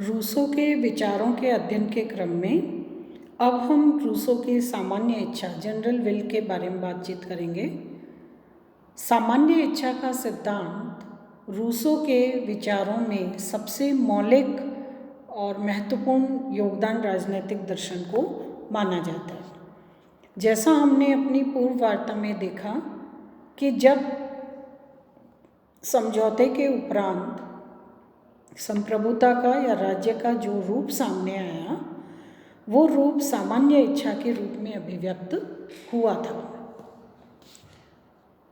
Rousseau के विचारों के अध्ययन के क्रम में अब हम रूसो की सामान्य इच्छा जनरल विल के बारे में बातचीत करेंगे। सामान्य इच्छा का सिद्धांत रूसो के विचारों में सबसे मौलिक और महत्वपूर्ण योगदान राजनैतिक दर्शन को माना जाता है। जैसा हमने अपनी पूर्व वार्ता में देखा कि जब समझौते के उपरांत संप्रभुता का या राज्य का जो रूप सामने आया वो रूप सामान्य इच्छा के रूप में अभिव्यक्त हुआ था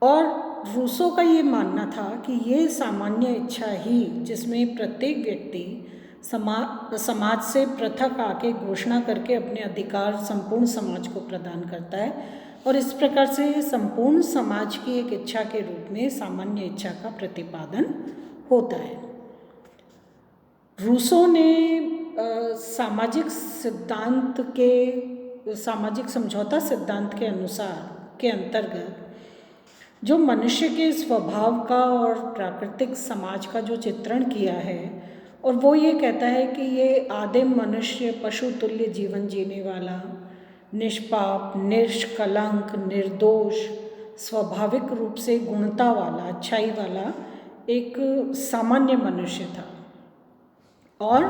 और रूसो का ये मानना था कि ये सामान्य इच्छा ही जिसमें प्रत्येक व्यक्ति समाज से पृथक आके घोषणा करके अपने अधिकार संपूर्ण समाज को प्रदान करता है और इस प्रकार से संपूर्ण समाज की एक इच्छा के रूप में सामान्य इच्छा का प्रतिपादन होता है। रूसो ने सामाजिक समझौता सिद्धांत के अनुसार के अंतर्गत जो मनुष्य के स्वभाव का और प्राकृतिक समाज का जो चित्रण किया है और वो ये कहता है कि ये आदिम मनुष्य पशु तुल्य जीवन जीने वाला, निष्पाप, निष्कलंक, निर्दोष, स्वाभाविक रूप से गुणता वाला, अच्छाई वाला एक सामान्य मनुष्य था और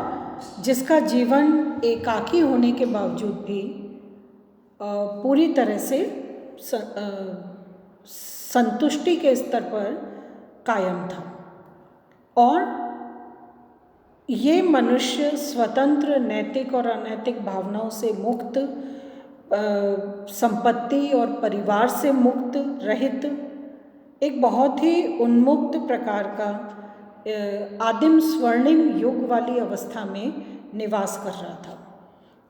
जिसका जीवन एकाकी होने के बावजूद भी पूरी तरह से संतुष्टि के स्तर पर कायम था और ये मनुष्य स्वतंत्र, नैतिक और अनैतिक भावनाओं से मुक्त, संपत्ति और परिवार से मुक्त, रहित एक बहुत ही उन्मुक्त प्रकार का आदिम स्वर्णिम युग वाली अवस्था में निवास कर रहा था।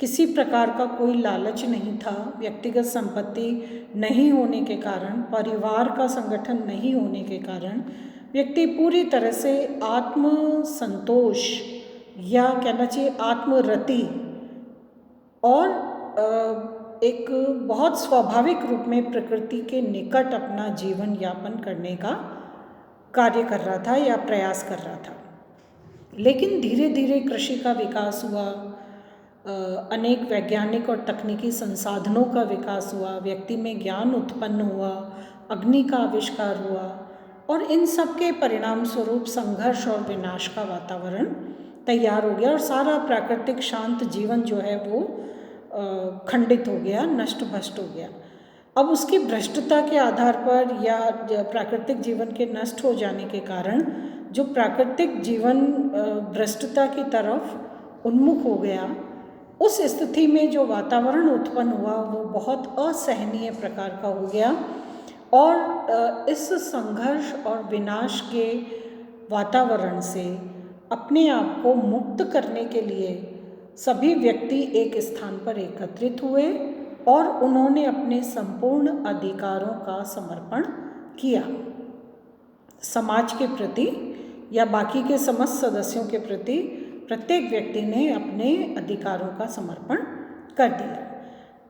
किसी प्रकार का कोई लालच नहीं था, व्यक्तिगत संपत्ति नहीं होने के कारण, परिवार का संगठन नहीं होने के कारण व्यक्ति पूरी तरह से आत्म संतोष या कहना चाहिए आत्मरति और एक बहुत स्वाभाविक रूप में प्रकृति के निकट अपना जीवन यापन करने का कार्य कर रहा था या प्रयास कर रहा था। लेकिन धीरे धीरे कृषि का विकास हुआ, अनेक वैज्ञानिक और तकनीकी संसाधनों का विकास हुआ, व्यक्ति में ज्ञान उत्पन्न हुआ, अग्नि का आविष्कार हुआ और इन सब के परिणाम स्वरूप संघर्ष और विनाश का वातावरण तैयार हो गया और सारा प्राकृतिक शांत जीवन जो है वो खंडित हो गया, नष्ट भ्रष्ट हो गया। अब उसकी भ्रष्टता के आधार पर या प्राकृतिक जीवन के नष्ट हो जाने के कारण जो प्राकृतिक जीवन भ्रष्टता की तरफ उन्मुख हो गया, उस स्थिति में जो वातावरण उत्पन्न हुआ वो बहुत असहनीय प्रकार का हो गया और इस संघर्ष और विनाश के वातावरण से अपने आप को मुक्त करने के लिए सभी व्यक्ति एक स्थान पर एकत्रित हुए और उन्होंने अपने संपूर्ण अधिकारों का समर्पण किया। समाज के प्रति या बाकी के समस्त सदस्यों के प्रति प्रत्येक व्यक्ति ने अपने अधिकारों का समर्पण कर दिया।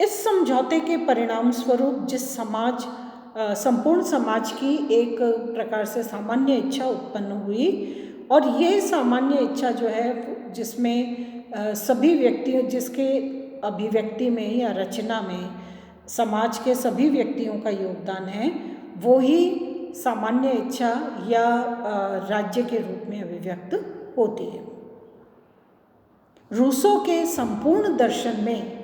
इस समझौते के परिणाम स्वरूप जिस संपूर्ण समाज की एक प्रकार से सामान्य इच्छा उत्पन्न हुई और ये सामान्य इच्छा जो है जिसमें सभी व्यक्तियों जिसके अभिव्यक्ति में या रचना में समाज के सभी व्यक्तियों का योगदान है, वो ही सामान्य इच्छा या राज्य के रूप में अभिव्यक्त होती है। रूसो के संपूर्ण दर्शन में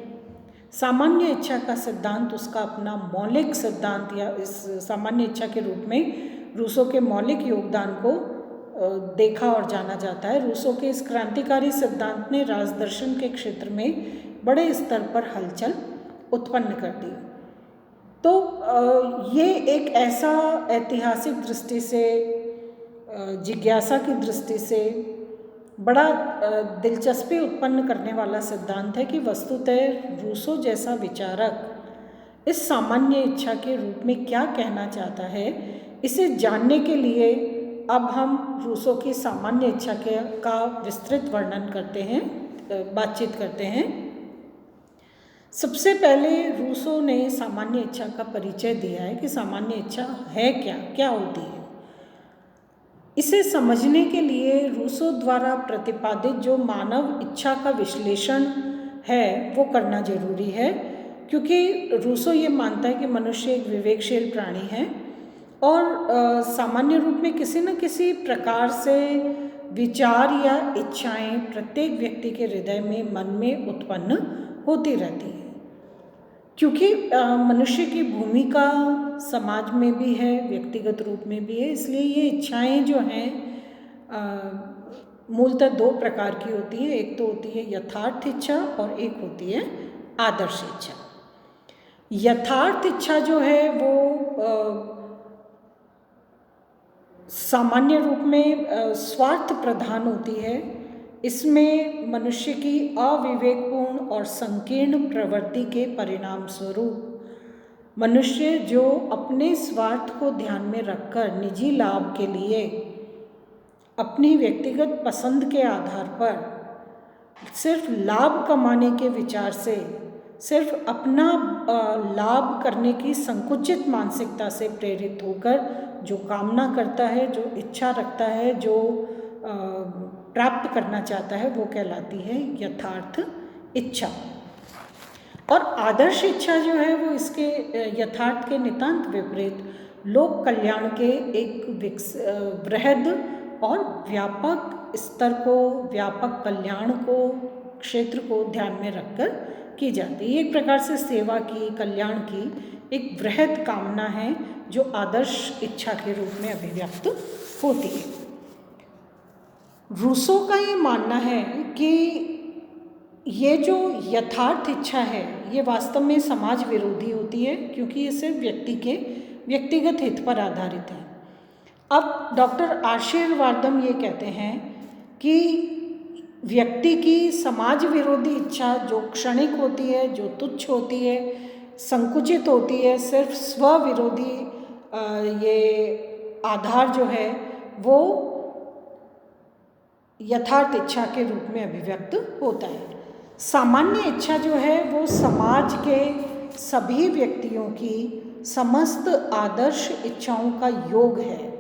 सामान्य इच्छा का सिद्धांत उसका अपना मौलिक सिद्धांत या इस सामान्य इच्छा के रूप में रूसो के मौलिक योगदान को देखा और जाना जाता है। रूसो के इस क्रांतिकारी सिद्धांत ने राजदर्शन के क्षेत्र में बड़े स्तर पर हलचल उत्पन्न कर दी। तो ये एक ऐसा ऐतिहासिक दृष्टि से, जिज्ञासा की दृष्टि से बड़ा दिलचस्पी उत्पन्न करने वाला सिद्धांत है कि वस्तुतः रूसो जैसा विचारक इस सामान्य इच्छा के रूप में क्या कहना चाहता है, इसे जानने के लिए अब हम रूसो की सामान्य इच्छा का विस्तृत वर्णन करते हैं, बातचीत करते हैं। सबसे पहले रूसो ने सामान्य इच्छा का परिचय दिया है कि सामान्य इच्छा है क्या होती है। इसे समझने के लिए रूसो द्वारा प्रतिपादित जो मानव इच्छा का विश्लेषण है वो करना जरूरी है, क्योंकि रूसो ये मानता है कि मनुष्य एक विवेकशील प्राणी है और सामान्य रूप में किसी न किसी प्रकार से विचार या इच्छाएं प्रत्येक व्यक्ति के हृदय में, मन में उत्पन्न होती रहती है, क्योंकि मनुष्य की भूमिका समाज में भी है, व्यक्तिगत रूप में भी है। इसलिए ये इच्छाएं जो हैं मूलतः दो प्रकार की होती है। एक तो होती है यथार्थ इच्छा और एक होती है आदर्श इच्छा। यथार्थ इच्छा जो है वो सामान्य रूप में स्वार्थ प्रधान होती है। इसमें मनुष्य की अविवेकपूर्ण और संकीर्ण प्रवृत्ति के परिणाम स्वरूप मनुष्य जो अपने स्वार्थ को ध्यान में रखकर निजी लाभ के लिए अपनी व्यक्तिगत पसंद के आधार पर सिर्फ लाभ कमाने के विचार से, सिर्फ अपना लाभ करने की संकुचित मानसिकता से प्रेरित होकर जो कामना करता है, जो इच्छा रखता है, जो प्राप्त करना चाहता है, वो कहलाती है यथार्थ इच्छा। और आदर्श इच्छा जो है वो इसके यथार्थ के नितांत विपरीत लोक कल्याण के एक वृहद और व्यापक स्तर को, व्यापक कल्याण को, क्षेत्र को ध्यान में रखकर की जाती है। एक प्रकार से सेवा की, कल्याण की एक वृहद कामना है जो आदर्श इच्छा के रूप में अभिव्यक्त होती है। रूसो का ये मानना है कि ये जो यथार्थ इच्छा है ये वास्तव में समाज विरोधी होती है, क्योंकि ये सिर्फ व्यक्ति के व्यक्तिगत हित पर आधारित है। अब डॉक्टर आशीर्वादम ये कहते हैं कि व्यक्ति की समाज विरोधी इच्छा जो क्षणिक होती है, जो तुच्छ होती है, संकुचित होती है, सिर्फ स्व विरोधी ये आधार जो है वो यथार्थ इच्छा के रूप में अभिव्यक्त होता है। सामान्य इच्छा जो है वो समाज के सभी व्यक्तियों की समस्त आदर्श इच्छाओं का योग है।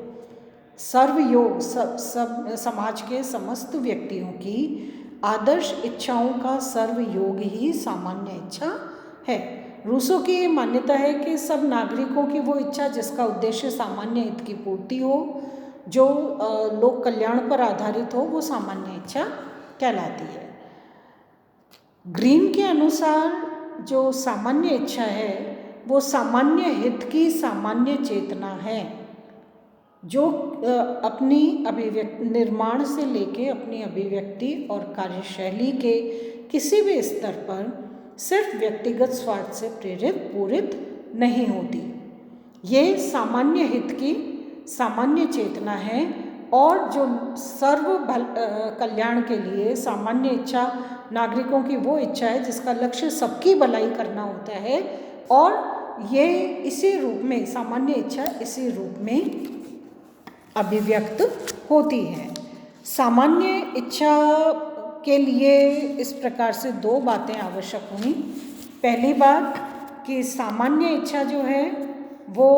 सर्वयोग, सब समाज के समस्त व्यक्तियों की आदर्श इच्छाओं का सर्वयोग ही सामान्य इच्छा है। रूसो की ये मान्यता है कि सब नागरिकों की वो इच्छा जिसका उद्देश्य सामान्य हित की पूर्ति हो, जो लोक कल्याण पर आधारित हो, वो सामान्य इच्छा कहलाती है। ग्रीन के अनुसार जो सामान्य इच्छा है वो सामान्य हित की सामान्य चेतना है, जो अपनी अभिव्यक्ति निर्माण से लेके अपनी अभिव्यक्ति और कार्यशैली के किसी भी स्तर पर सिर्फ व्यक्तिगत स्वार्थ से पूरित नहीं होती। ये सामान्य हित की सामान्य चेतना है और जो सर्व कल्याण के लिए सामान्य इच्छा नागरिकों की वो इच्छा है जिसका लक्ष्य सबकी भलाई करना होता है, और ये इसी रूप में सामान्य इच्छा इसी रूप में अभिव्यक्त होती है। सामान्य इच्छा के लिए इस प्रकार से दो बातें आवश्यक हुई। पहली बात कि सामान्य इच्छा जो है वो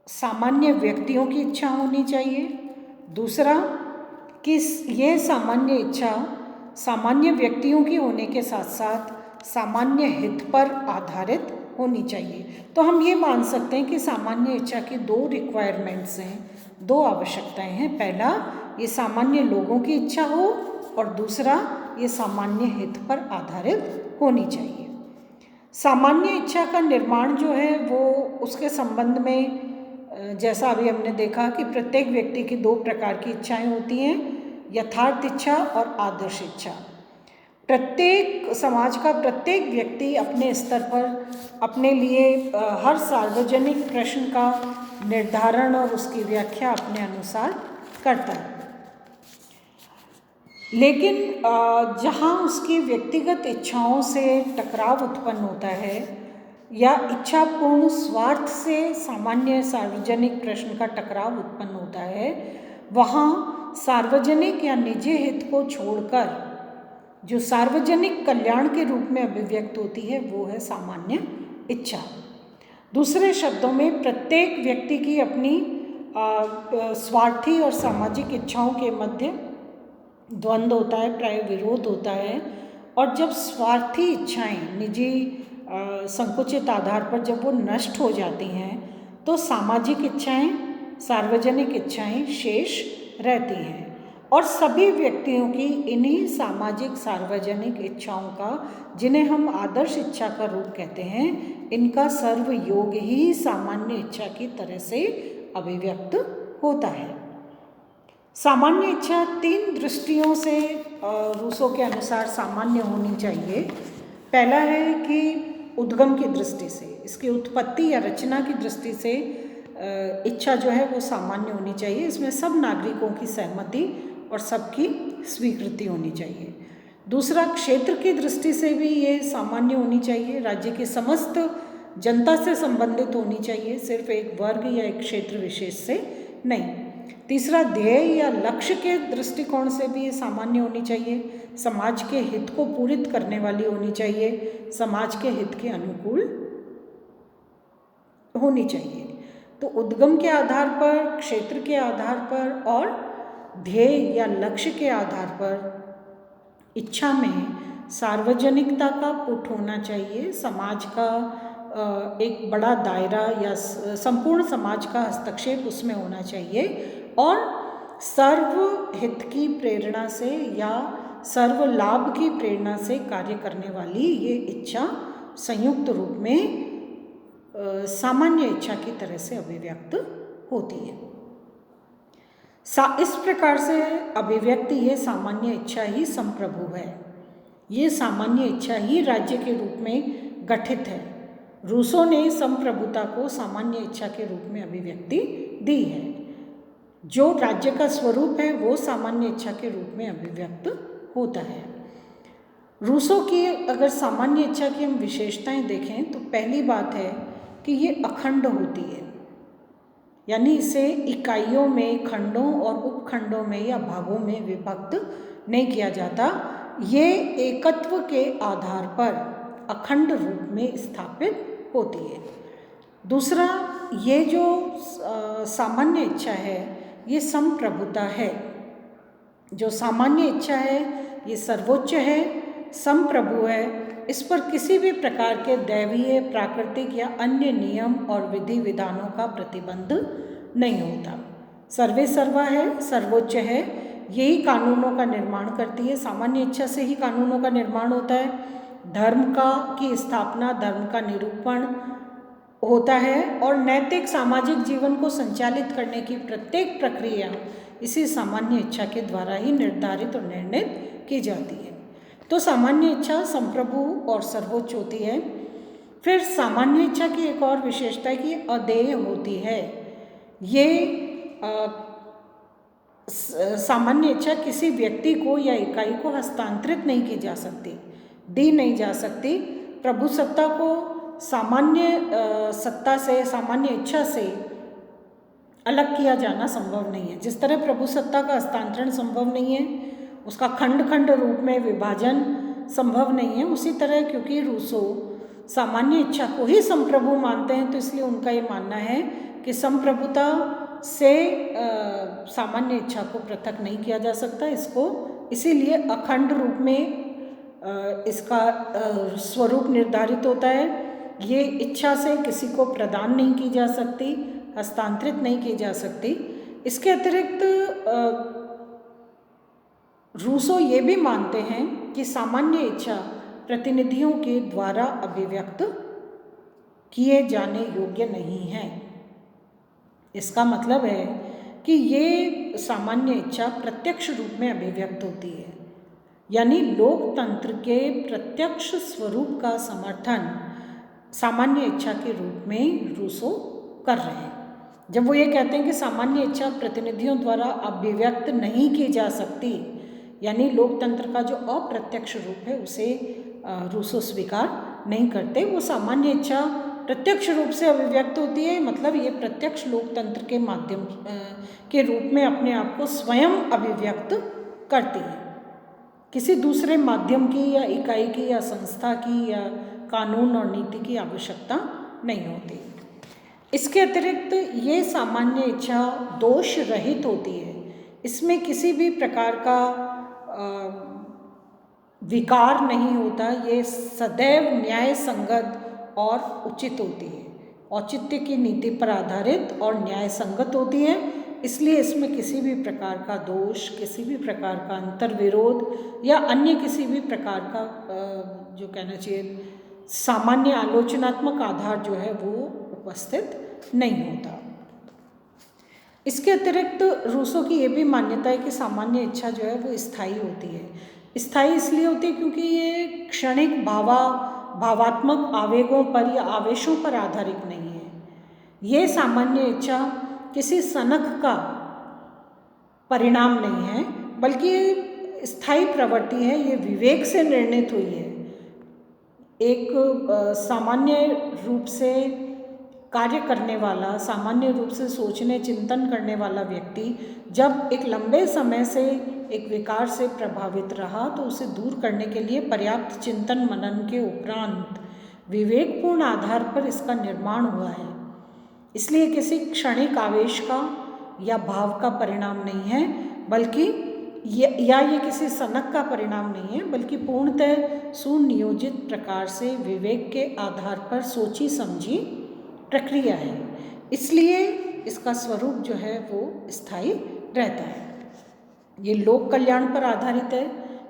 सामान्य व्यक्तियों की इच्छा होनी चाहिए। दूसरा कि ये सामान्य इच्छा सामान्य व्यक्तियों की होने के साथ साथ सामान्य हित पर आधारित होनी चाहिए। तो हम ये मान सकते हैं कि सामान्य इच्छा की दो रिक्वायरमेंट्स हैं, दो आवश्यकताएं हैं। पहला, ये सामान्य लोगों की इच्छा हो, और दूसरा, ये सामान्य हित पर आधारित होनी चाहिए। सामान्य इच्छा का निर्माण जो है वो उसके संबंध में जैसा अभी हमने देखा कि प्रत्येक व्यक्ति की दो प्रकार की इच्छाएं होती हैं, यथार्थ इच्छा और आदर्श इच्छा। प्रत्येक समाज का प्रत्येक व्यक्ति अपने स्तर पर अपने लिए हर सार्वजनिक प्रश्न का निर्धारण और उसकी व्याख्या अपने अनुसार करता है, लेकिन जहाँ उसकी व्यक्तिगत इच्छाओं से टकराव उत्पन्न होता है या इच्छापूर्ण स्वार्थ से सामान्य सार्वजनिक प्रश्न का टकराव उत्पन्न होता है, वहाँ सार्वजनिक या निजी हित को छोड़कर जो सार्वजनिक कल्याण के रूप में अभिव्यक्त होती है वो है सामान्य इच्छा। दूसरे शब्दों में प्रत्येक व्यक्ति की अपनी स्वार्थी और सामाजिक इच्छाओं के मध्य द्वंद्व होता है, प्राय विरोध होता है। और जब स्वार्थी इच्छाएं निजी संकुचित आधार पर जब वो नष्ट हो जाती हैं तो सामाजिक इच्छाएं, सार्वजनिक इच्छाएं शेष रहती हैं। और सभी व्यक्तियों की इन्हीं सामाजिक सार्वजनिक इच्छाओं का, जिन्हें हम आदर्श इच्छा का रूप कहते हैं, इनका सर्वयोग ही सामान्य इच्छा की तरह से अभिव्यक्त होता है। सामान्य इच्छा 3 दृष्टियों से रूसो के अनुसार सामान्य होनी चाहिए। पहला है कि उद्गम की दृष्टि से, इसकी उत्पत्ति या रचना की दृष्टि से इच्छा जो है वो सामान्य होनी चाहिए। इसमें सब नागरिकों की सहमति और सबकी स्वीकृति होनी चाहिए। दूसरा, क्षेत्र की दृष्टि से भी ये सामान्य होनी चाहिए, राज्य की समस्त जनता से संबंधित होनी चाहिए, सिर्फ एक वर्ग या एक क्षेत्र विशेष से नहीं। तीसरा, ध्येय या लक्ष्य के दृष्टिकोण से भी ये सामान्य होनी चाहिए, समाज के हित को पूरित करने वाली होनी चाहिए, समाज के हित के अनुकूल होनी चाहिए। तो उद्गम के आधार पर, क्षेत्र के आधार पर और ध्येय या लक्ष्य के आधार पर इच्छा में सार्वजनिकता का पुट होना चाहिए, समाज का एक बड़ा दायरा या संपूर्ण समाज का हस्तक्षेप उसमें होना चाहिए, और सर्वहित की प्रेरणा से या सर्व लाभ की प्रेरणा से कार्य करने वाली ये इच्छा संयुक्त रूप में सामान्य इच्छा की तरह से अभिव्यक्त होती है। इस प्रकार से अभिव्यक्ति ये सामान्य इच्छा ही संप्रभु है, ये सामान्य इच्छा ही राज्य के रूप में गठित है। रूसो ने संप्रभुता को सामान्य इच्छा के रूप में अभिव्यक्ति दी है। जो राज्य का स्वरूप है वो सामान्य इच्छा के रूप में अभिव्यक्त होता है। रूसो की अगर सामान्य इच्छा की हम विशेषताएं देखें तो पहली बात है कि ये अखंड होती है, यानी इसे इकाइयों में, खंडों और उपखंडों में या भागों में विभक्त नहीं किया जाता। ये एकत्व के आधार पर अखंड रूप में स्थापित होती है। दूसरा, ये जो सामान्य इच्छा है ये संप्रभुता है। जो सामान्य इच्छा है ये सर्वोच्च है, संप्रभु है, इस पर किसी भी प्रकार के दैवीय, प्राकृतिक या अन्य नियम और विधि विधानों का प्रतिबंध नहीं होता। सर्वे सर्वा है, सर्वोच्च है, यही कानूनों का निर्माण करती है। सामान्य इच्छा से ही कानूनों का निर्माण होता है, धर्म की स्थापना, धर्म का निरूपण होता है, और नैतिक सामाजिक जीवन को संचालित करने की प्रत्येक प्रक्रिया इसी सामान्य इच्छा के द्वारा ही निर्धारित और निर्णित की जाती है। तो सामान्य इच्छा संप्रभु और सर्वोच्च होती है। फिर सामान्य इच्छा की एक और विशेषता है कि अदेय होती है। ये सामान्य इच्छा किसी व्यक्ति को या इकाई को हस्तांतरित नहीं की जा सकती, दी नहीं जा सकती। प्रभु सत्ता को सामान्य सत्ता से, सामान्य इच्छा से अलग किया जाना संभव नहीं है। जिस तरह प्रभु सत्ता का हस्तांतरण संभव नहीं है, उसका खंड खंड रूप में विभाजन संभव नहीं है, उसी तरह क्योंकि रूसो सामान्य इच्छा को ही संप्रभु मानते हैं, तो इसलिए उनका ये मानना है कि संप्रभुता से सामान्य इच्छा को पृथक नहीं किया जा सकता। इसको इसीलिए अखंड रूप में इसका स्वरूप निर्धारित होता है। ये इच्छा से किसी को प्रदान नहीं की जा सकती, हस्तांतरित नहीं की जा सकती। इसके अतिरिक्त रूसो ये भी मानते हैं कि सामान्य इच्छा प्रतिनिधियों के द्वारा अभिव्यक्त किए जाने योग्य नहीं है। इसका मतलब है कि ये सामान्य इच्छा प्रत्यक्ष रूप में अभिव्यक्त होती है, यानी लोकतंत्र के प्रत्यक्ष स्वरूप का समर्थन सामान्य इच्छा के रूप में रूसो कर रहे हैं। जब वो ये कहते हैं कि सामान्य इच्छा प्रतिनिधियों द्वारा अभिव्यक्त नहीं की जा सकती, यानी लोकतंत्र का जो अप्रत्यक्ष रूप है उसे रूसो स्वीकार नहीं करते। वो सामान्य इच्छा प्रत्यक्ष रूप से अभिव्यक्त होती है, मतलब ये प्रत्यक्ष लोकतंत्र के माध्यम के रूप में अपने आप को स्वयं अभिव्यक्त करती है। किसी दूसरे माध्यम की या इकाई की या संस्था की या कानून और नीति की आवश्यकता नहीं होती। इसके अतिरिक्त ये सामान्य इच्छा दोष रहित होती है। इसमें किसी भी प्रकार का विकार नहीं होता। ये सदैव न्याय संगत और उचित होती है, औचित्य की नीति पर आधारित और न्याय संगत होती है। इसलिए इसमें किसी भी प्रकार का दोष, किसी भी प्रकार का अंतर्विरोध या अन्य किसी भी प्रकार का जो कहना चाहिए सामान्य आलोचनात्मक आधार जो है वो उपस्थित नहीं होता। इसके अतिरिक्त रूसो की ये भी मान्यता है कि सामान्य इच्छा जो है वो स्थायी होती है। स्थायी इसलिए होती है क्योंकि ये क्षणिक भावात्मक आवेगों पर या आवेशों पर आधारित नहीं है। ये सामान्य इच्छा किसी सनक का परिणाम नहीं है, बल्कि ये स्थायी प्रवृत्ति है। ये विवेक से निर्णित हुई है। एक सामान्य रूप से कार्य करने वाला, सामान्य रूप से सोचने चिंतन करने वाला व्यक्ति जब एक लंबे समय से एक विकार से प्रभावित रहा तो उसे दूर करने के लिए पर्याप्त चिंतन मनन के उपरांत विवेकपूर्ण आधार पर इसका निर्माण हुआ है। इसलिए किसी क्षणिक आवेश का या भाव का परिणाम नहीं है, बल्कि ये किसी सनक का परिणाम नहीं है, बल्कि पूर्णतः सुनियोजित प्रकार से विवेक के आधार पर सोची समझी प्रक्रिया है। इसलिए इसका स्वरूप जो है वो स्थायी रहता है। ये लोक कल्याण पर आधारित है।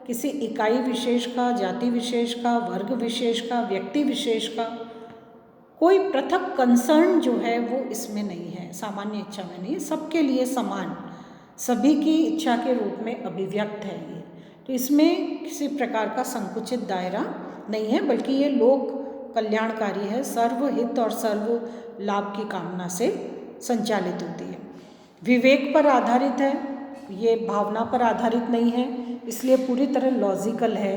किसी इकाई विशेष का, जाति विशेष का, वर्ग विशेष का, व्यक्ति विशेष का कोई पृथक कंसर्न जो है वो इसमें नहीं है, सामान्य इच्छा में नहीं है। सबके लिए समान, सभी की इच्छा के रूप में अभिव्यक्त है ये। तो इसमें किसी प्रकार का संकुचित दायरा नहीं है, बल्कि ये लोक कल्याणकारी है, सर्वहित और सर्व लाभ की कामना से संचालित होती है। विवेक पर आधारित है, ये भावना पर आधारित नहीं है, इसलिए पूरी तरह लॉजिकल है।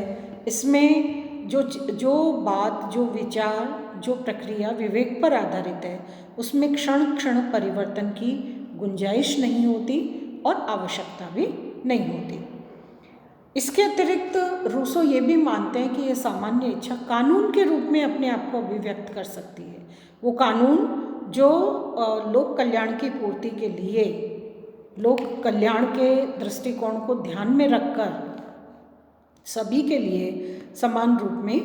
इसमें जो बात, जो विचार, जो प्रक्रिया विवेक पर आधारित है उसमें क्षण क्षण परिवर्तन की गुंजाइश नहीं होती और आवश्यकता भी नहीं होती। इसके अतिरिक्त रूसो ये भी मानते हैं कि ये सामान्य इच्छा कानून के रूप में अपने आप को अभिव्यक्त कर सकती है। वो कानून जो लोक कल्याण की पूर्ति के लिए, लोक कल्याण के दृष्टिकोण को ध्यान में रखकर सभी के लिए समान रूप में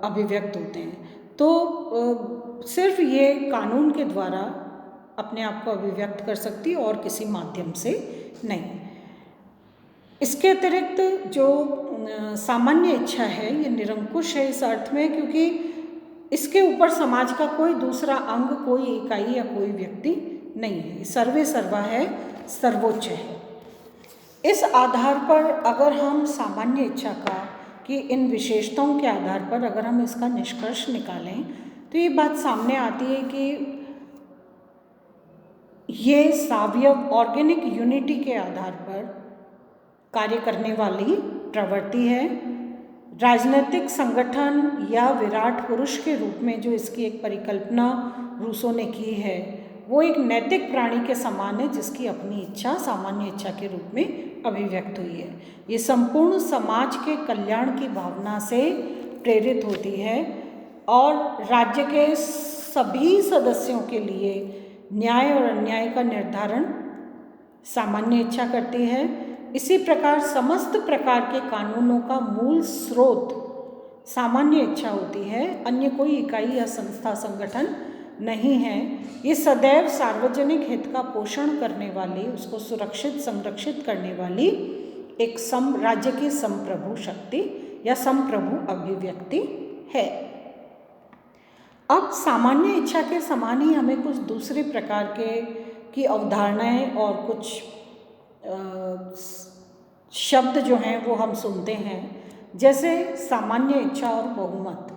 अभिव्यक्त होते हैं। तो सिर्फ ये कानून के द्वारा अपने आप को अभिव्यक्त कर सकती है और किसी माध्यम से नहीं। इसके अतिरिक्त जो सामान्य इच्छा है ये निरंकुश है इस अर्थ में क्योंकि इसके ऊपर समाज का कोई दूसरा अंग, कोई इकाई या कोई व्यक्ति नहीं है। सर्वे सर्वा है, सर्वोच्च है। इस आधार पर अगर हम सामान्य इच्छा का कि इन विशेषताओं के आधार पर अगर हम इसका निष्कर्ष निकालें तो ये बात सामने आती है कि ये सावयव ऑर्गेनिक यूनिटी के आधार पर कार्य करने वाली प्रवृत्ति है। राजनीतिक संगठन या विराट पुरुष के रूप में जो इसकी एक परिकल्पना रूसो ने की है वो एक नैतिक प्राणी के समान है जिसकी अपनी इच्छा सामान्य इच्छा के रूप में अभिव्यक्त हुई है। ये संपूर्ण समाज के कल्याण की भावना से प्रेरित होती है और राज्य के सभी सदस्यों के लिए न्याय और अन्याय का निर्धारण सामान्य इच्छा करती है। इसी प्रकार समस्त प्रकार के कानूनों का मूल स्रोत सामान्य इच्छा होती है, अन्य कोई इकाई या संस्था संगठन नहीं है। ये सदैव सार्वजनिक हित का पोषण करने वाली, उसको सुरक्षित संरक्षित करने वाली एक राज्य की संप्रभु शक्ति या संप्रभु अभिव्यक्ति है। अब सामान्य इच्छा के समान ही हमें कुछ दूसरे प्रकार की अवधारणाएं और कुछ शब्द जो हैं वो हम सुनते हैं, जैसे सामान्य इच्छा और बहुमत।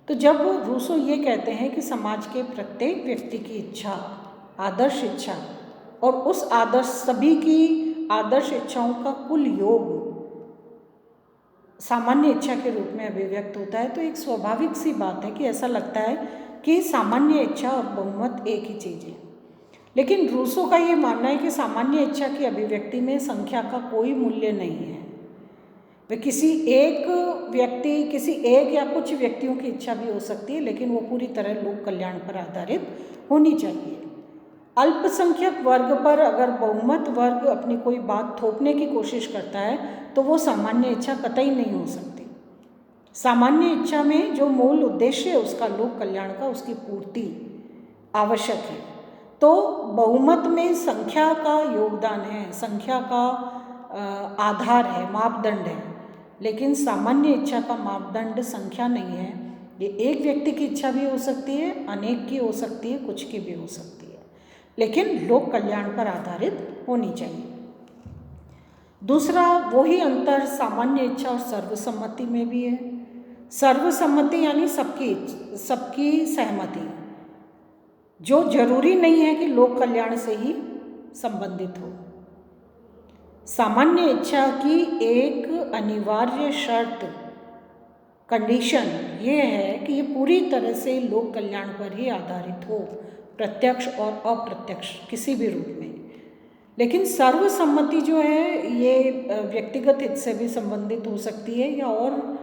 तो जब रूसो ये कहते हैं कि समाज के प्रत्येक व्यक्ति की इच्छा आदर्श इच्छा और उस आदर्श सभी की आदर्श इच्छाओं का कुल योग सामान्य इच्छा के रूप में अभिव्यक्त होता है, तो एक स्वाभाविक सी बात है कि ऐसा लगता है कि सामान्य इच्छा और बहुमत एक ही चीज़ है। लेकिन रूसो का ये मानना है कि सामान्य इच्छा की अभिव्यक्ति में संख्या का कोई मूल्य नहीं है। वे किसी एक या कुछ व्यक्तियों की इच्छा भी हो सकती है, लेकिन वो पूरी तरह लोक कल्याण पर आधारित होनी चाहिए। अल्पसंख्यक वर्ग पर अगर बहुमत वर्ग अपनी कोई बात थोपने की कोशिश करता है तो वो सामान्य इच्छा कतई नहीं हो सकती। सामान्य इच्छा में जो मूल उद्देश्य है उसका लोक कल्याण का, उसकी पूर्ति आवश्यक है। तो बहुमत में संख्या का योगदान है, संख्या का आधार है, मापदंड है, लेकिन सामान्य इच्छा का मापदंड संख्या नहीं है। ये एक व्यक्ति की इच्छा भी हो सकती है, अनेक की हो सकती है, कुछ की भी हो सकती है, लेकिन लोक कल्याण पर आधारित होनी चाहिए। दूसरा वही अंतर सामान्य इच्छा और सर्वसम्मति में भी है। सर्वसम्मति यानी सबकी सहमति, जो जरूरी नहीं है कि लोक कल्याण से ही संबंधित हो। सामान्य इच्छा की एक अनिवार्य शर्त, कंडीशन ये है कि ये पूरी तरह से लोक कल्याण पर ही आधारित हो, प्रत्यक्ष और अप्रत्यक्ष किसी भी रूप में। लेकिन सर्वसम्मति जो है ये व्यक्तिगत हित से भी संबंधित हो सकती है, या और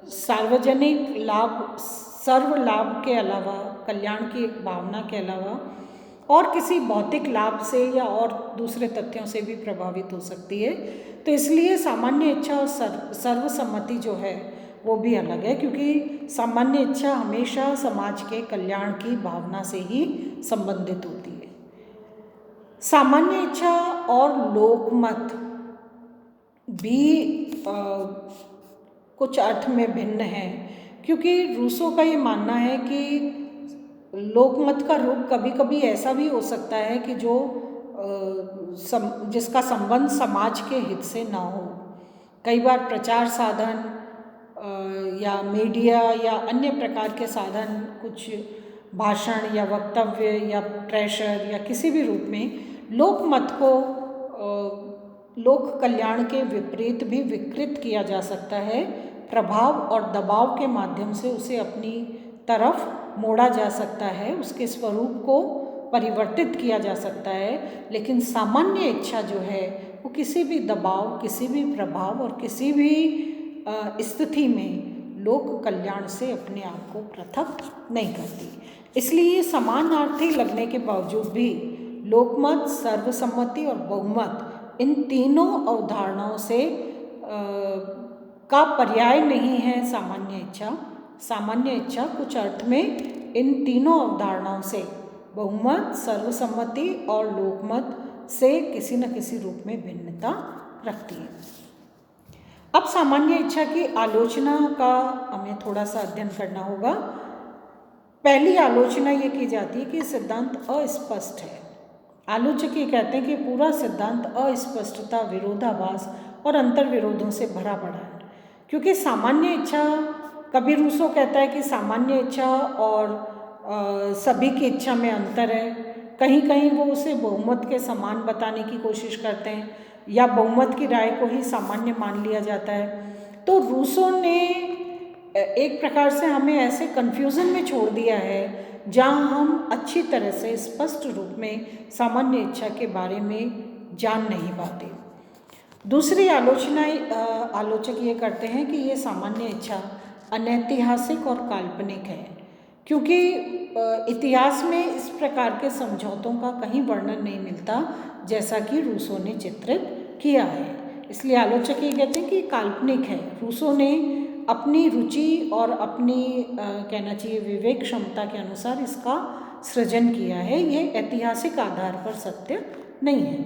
सार्वजनिक लाभ, सर्व लाभ के अलावा, कल्याण की एक भावना के अलावा और किसी भौतिक लाभ से या और दूसरे तथ्यों से भी प्रभावित हो सकती है। तो इसलिए सामान्य इच्छा और सर्वसम्मति जो है वो भी अलग है, क्योंकि सामान्य इच्छा हमेशा समाज के कल्याण की भावना से ही संबंधित होती है। सामान्य इच्छा और लोकमत भी कुछ अर्थ में भिन्न है, क्योंकि रूसो का ये मानना है कि लोकमत का रूप कभी कभी ऐसा भी हो सकता है कि जिसका संबंध समाज के हित से ना हो। कई बार प्रचार साधन या मीडिया या अन्य प्रकार के साधन, कुछ भाषण या वक्तव्य या प्रेशर या किसी भी रूप में लोकमत को लोक कल्याण के विपरीत भी विकृत किया जा सकता है। प्रभाव और दबाव के माध्यम से उसे अपनी तरफ मोड़ा जा सकता है, उसके स्वरूप को परिवर्तित किया जा सकता है। लेकिन सामान्य इच्छा जो है वो किसी भी दबाव, किसी भी प्रभाव और किसी भी स्थिति में लोक कल्याण से अपने आप को पृथक नहीं करती। इसलिए समानार्थी लगने के बावजूद भी लोकमत, सर्वसम्मति और बहुमत, इन तीनों अवधारणाओं से का पर्याय नहीं है सामान्य इच्छा। सामान्य इच्छा कुछ अर्थ में इन तीनों अवधारणाओं से, बहुमत, सर्वसम्मति और लोकमत से किसी न किसी रूप में भिन्नता रखती है। अब सामान्य इच्छा की आलोचना का हमें थोड़ा सा अध्ययन करना होगा। पहली आलोचना ये की जाती है कि सिद्धांत अस्पष्ट है। आलोचक ये कहते हैं कि पूरा सिद्धांत अस्पष्टता, विरोधाभास और अंतर विरोधों से भरा पड़ा है। क्योंकि सामान्य इच्छा, कभी रूसो कहता है कि सामान्य इच्छा और सभी की इच्छा में अंतर है, कहीं कहीं वो उसे बहुमत के समान बताने की कोशिश करते हैं, या बहुमत की राय को ही सामान्य मान लिया जाता है। तो रूसो ने एक प्रकार से हमें ऐसे कन्फ्यूज़न में छोड़ दिया है जहाँ हम अच्छी तरह से स्पष्ट रूप में सामान्य इच्छा के बारे में जान नहीं पाते। दूसरी आलोचक ये करते हैं कि ये सामान्य इच्छा अनैतिहासिक और काल्पनिक है, क्योंकि इतिहास में इस प्रकार के समझौतों का कहीं वर्णन नहीं मिलता जैसा कि रूसो ने चित्रित किया है। इसलिए आलोचक ये कहते हैं कि काल्पनिक है। रूसो ने अपनी रुचि और अपनी कहना चाहिए विवेक क्षमता के अनुसार इसका सृजन किया है, ये ऐतिहासिक आधार पर सत्य नहीं है।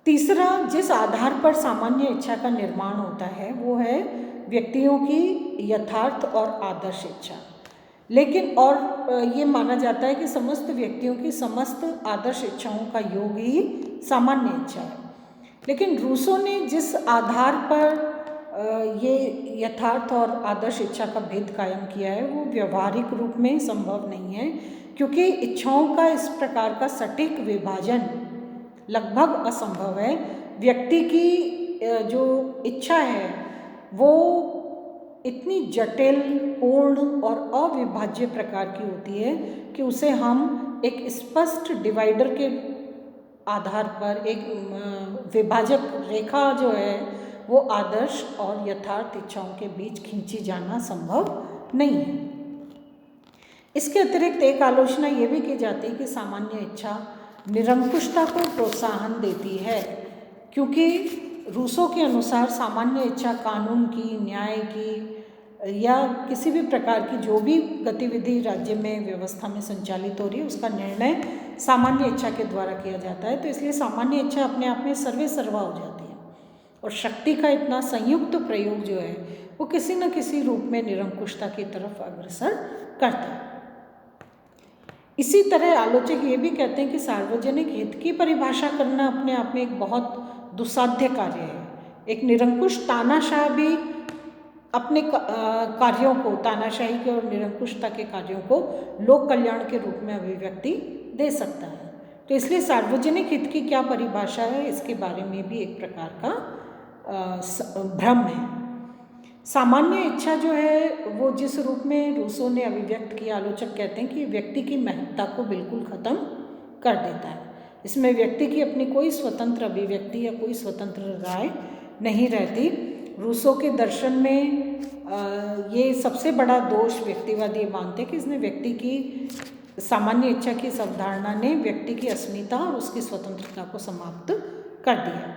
तीसरा, जिस आधार पर सामान्य इच्छा का निर्माण होता है वो है व्यक्तियों की यथार्थ और आदर्श इच्छा। लेकिन और ये माना जाता है कि समस्त व्यक्तियों की समस्त आदर्श इच्छाओं का योग ही सामान्य इच्छा है। लेकिन रूसो ने जिस आधार पर ये यथार्थ और आदर्श इच्छा का भेद कायम किया है वो व्यवहारिक रूप में संभव नहीं है, क्योंकि इच्छाओं का इस प्रकार का सटीक विभाजन लगभग असंभव है। व्यक्ति की जो इच्छा है वो इतनी जटिल, पूर्ण और अविभाज्य प्रकार की होती है कि उसे हम एक स्पष्ट डिवाइडर के आधार पर एक विभाजक रेखा जो है वो आदर्श और यथार्थ इच्छाओं के बीच खींची जाना संभव नहीं है। इसके अतिरिक्त एक आलोचना ये भी की जाती है कि सामान्य इच्छा निरंकुशता को प्रोत्साहन देती है, क्योंकि रूसो के अनुसार सामान्य इच्छा कानून की, न्याय की या किसी भी प्रकार की जो भी गतिविधि राज्य में व्यवस्था में संचालित हो रही है उसका निर्णय सामान्य इच्छा के द्वारा किया जाता है। तो इसलिए सामान्य इच्छा अपने आप में सर्वे सर्वा हो जाती है और शक्ति का इतना संयुक्त प्रयोग जो है वो किसी न किसी रूप में निरंकुशता की तरफ अग्रसर करता है। इसी तरह आलोचक ये भी कहते हैं कि सार्वजनिक हित की परिभाषा करना अपने आप में एक बहुत दुस्साध्य कार्य है। एक निरंकुश तानाशाह भी अपने कार्यों को, तानाशाही के और निरंकुशता के कार्यों को लोक कल्याण के रूप में अभिव्यक्ति दे सकता है। तो इसलिए सार्वजनिक हित की क्या परिभाषा है, इसके बारे में भी एक प्रकार का भ्रम है। सामान्य इच्छा जो है वो जिस रूप में रूसो ने अभिव्यक्त किया, आलोचक कहते हैं कि व्यक्ति की महत्ता को बिल्कुल ख़त्म कर देता है। इसमें व्यक्ति की अपनी कोई स्वतंत्र अभिव्यक्ति या कोई स्वतंत्र राय नहीं रहती। रूसो के दर्शन में ये सबसे बड़ा दोष व्यक्तिवादी मानते कि इसने व्यक्ति की सामान्य इच्छा की इस अवधारणा ने व्यक्ति की अस्मिता और उसकी स्वतंत्रता को समाप्त कर दिया।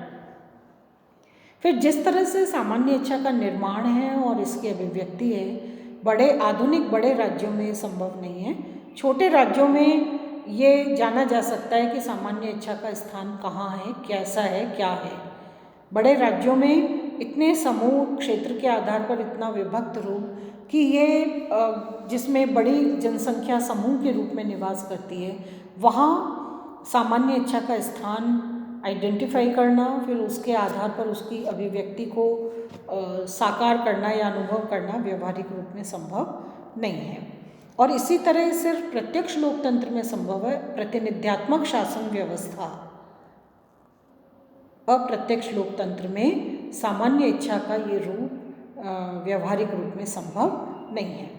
फिर जिस तरह से सामान्य इच्छा का निर्माण है और इसकी अभिव्यक्ति है, बड़े आधुनिक बड़े राज्यों में संभव नहीं है। छोटे राज्यों में ये जाना जा सकता है कि सामान्य इच्छा का स्थान कहाँ है, कैसा है, क्या है। बड़े राज्यों में इतने समूह क्षेत्र के आधार पर इतना विभक्त रूप कि ये जिसमें बड़ी जनसंख्या समूह के रूप में निवास करती है, वहाँ सामान्य इच्छा का स्थान आइडेंटिफाई करना, फिर उसके आधार पर उसकी अभिव्यक्ति को साकार करना या अनुभव करना व्यवहारिक रूप में संभव नहीं है। और इसी तरह सिर्फ प्रत्यक्ष लोकतंत्र में संभव है। प्रतिनिध्यात्मक शासन व्यवस्था, अप्रत्यक्ष लोकतंत्र में सामान्य इच्छा का ये रूप व्यवहारिक रूप में संभव नहीं है।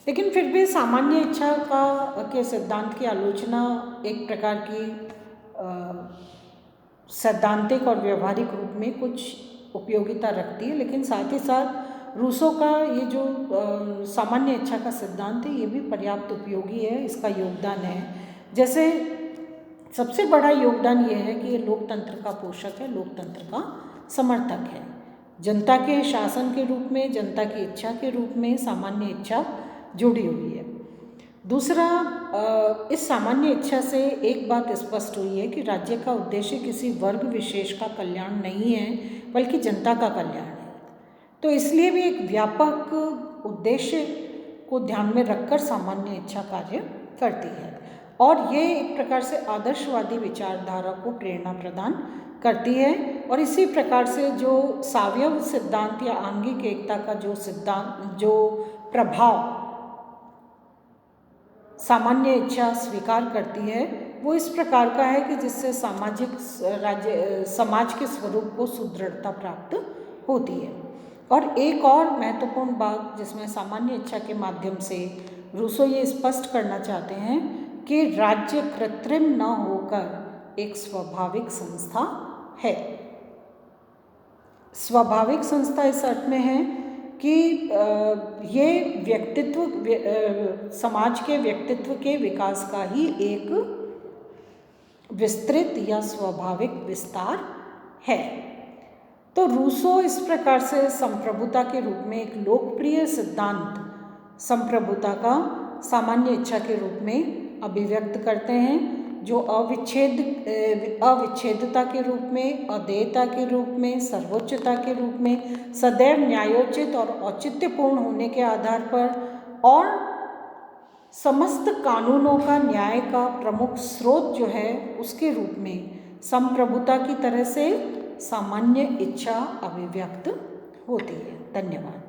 लेकिन फिर भी सामान्य इच्छा के सिद्धांत की आलोचना एक प्रकार की सैद्धांतिक और व्यवहारिक रूप में कुछ उपयोगिता रखती है। लेकिन साथ ही साथ रूसो का ये जो सामान्य इच्छा का सिद्धांत है ये भी पर्याप्त उपयोगी है, इसका योगदान है। जैसे सबसे बड़ा योगदान ये है कि ये लोकतंत्र का पोषक है, लोकतंत्र का समर्थक है। जनता के शासन के रूप में, जनता की इच्छा के रूप में सामान्य इच्छा जुड़ी हुई है। दूसरा, इस सामान्य इच्छा से एक बात स्पष्ट हुई है कि राज्य का उद्देश्य किसी वर्ग विशेष का कल्याण नहीं है, बल्कि जनता का कल्याण है। तो इसलिए भी एक व्यापक उद्देश्य को ध्यान में रखकर सामान्य इच्छा कार्य करती है और ये एक प्रकार से आदर्शवादी विचारधारा को प्रेरणा प्रदान करती है। और इसी प्रकार से जो सावयव सिद्धांत या आंगिक एकता का जो प्रभाव सामान्य इच्छा स्वीकार करती है वो इस प्रकार का है कि जिससे समाज के स्वरूप को सुदृढ़ता प्राप्त होती है। और एक और महत्वपूर्ण बात जिसमें सामान्य इच्छा के माध्यम से रूसो ये स्पष्ट करना चाहते हैं कि राज्य कृत्रिम न होकर एक स्वाभाविक संस्था है। स्वाभाविक संस्था इस अर्थ में है कि ये व्यक्तित्व समाज के व्यक्तित्व के विकास का ही एक विस्तृत या स्वाभाविक विस्तार है। तो रूसो इस प्रकार से संप्रभुता के रूप में एक लोकप्रिय सिद्धांत संप्रभुता का सामान्य इच्छा के रूप में अभिव्यक्त करते हैं, जो अविच्छेदता के रूप में, अदेयता के रूप में, सर्वोच्चता के रूप में, सदैव न्यायोचित और औचित्यपूर्ण होने के आधार पर और समस्त कानूनों का न्याय का प्रमुख स्रोत जो है उसके रूप में संप्रभुता की तरह से सामान्य इच्छा अभिव्यक्त होती है। धन्यवाद।